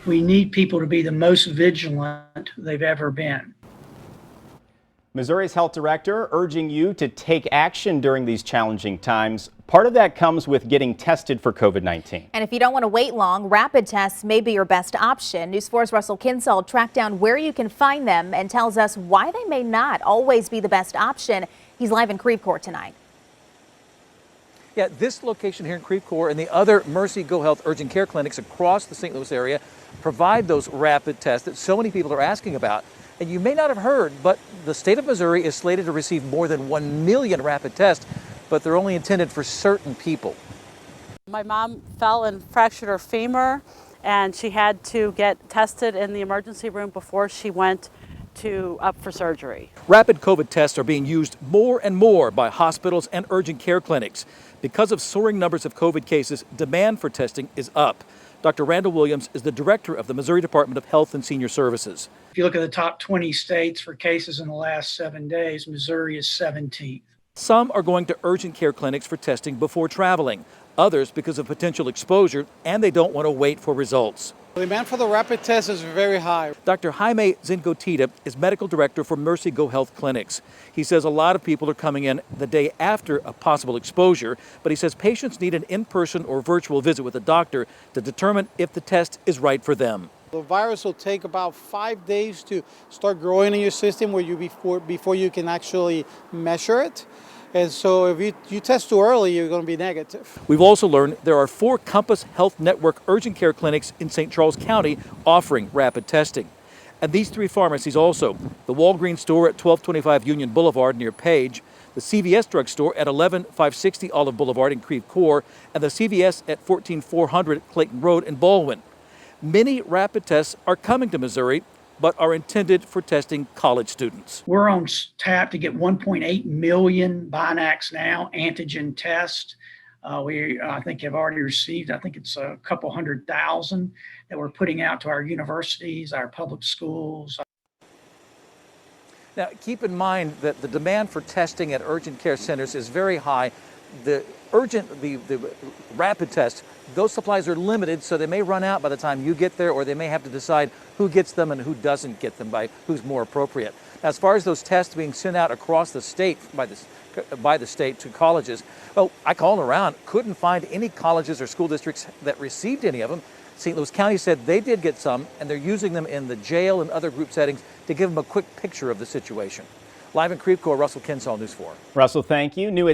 We need people to be the most vigilant they've ever been. Missouri's health director urging you to take action during these challenging times. Part of that comes with getting tested for COVID-19. And if you don't want to wait long, rapid tests may be your best option. News 4's Russell Kinsall tracked down where you can find them and tells us why they may not always be the best option. He's live in Creve Coeur tonight. Yeah, this location here in Creve Coeur and the other Mercy Go Health urgent care clinics across the St. Louis area provide those rapid tests that so many people are asking about. And you may not have heard, but the state of Missouri is slated to receive more than 1 million rapid tests, but they're only intended for certain people. My mom fell and fractured her femur, and she had to get tested in the emergency room before she went up for surgery. Rapid COVID tests are being used more and more by hospitals and urgent care clinics. Because of soaring numbers of COVID cases, demand for testing is up. Dr. Randall Williams is the director of the Missouri Department of Health and Senior Services. If you look at the top 20 states for cases in the last 7 days, Missouri is 17th. Some are going to urgent care clinics for testing before traveling. Others because of potential exposure, and they don't want to wait for results. The demand for the rapid test is very high. Dr. Jaime Zincotita is medical director for Mercy Go Health Clinics. He says a lot of people are coming in the day after a possible exposure, but he says patients need an in-person or virtual visit with a doctor to determine if the test is right for them. The virus will take about 5 days to start growing in your system before you can actually measure it. And so if you test too early, you're going to be negative. We've also learned there are 4 Compass Health Network urgent care clinics in St. Charles County offering rapid testing. And these 3 pharmacies also, the Walgreens store at 1225 Union Boulevard near Page, the CVS drugstore at 11560 Olive Boulevard in Creve Coeur, and the CVS at 14400 Clayton Road in Baldwin. Many rapid tests are coming to Missouri, but are intended for testing college students. We're on tap to get 1.8 million Binax Now antigen tests. I think have already received, I think it's a couple 100,000 that we're putting out to our universities, our public schools. Now, keep in mind that the demand for testing at urgent care centers is very high. The rapid tests, those supplies are limited, so they may run out by the time you get there, or they may have to decide who gets them and who doesn't get them by who's more appropriate. Now, as far as those tests being sent out across the state by the state to colleges, well, I called around, couldn't find any colleges or school districts that received any of them. St. Louis County said they did get some, and they're using them in the jail and other group settings to give them a quick picture of the situation. Live in Creve Coeur, Russell Kinsall, News 4. Russell, thank you. New at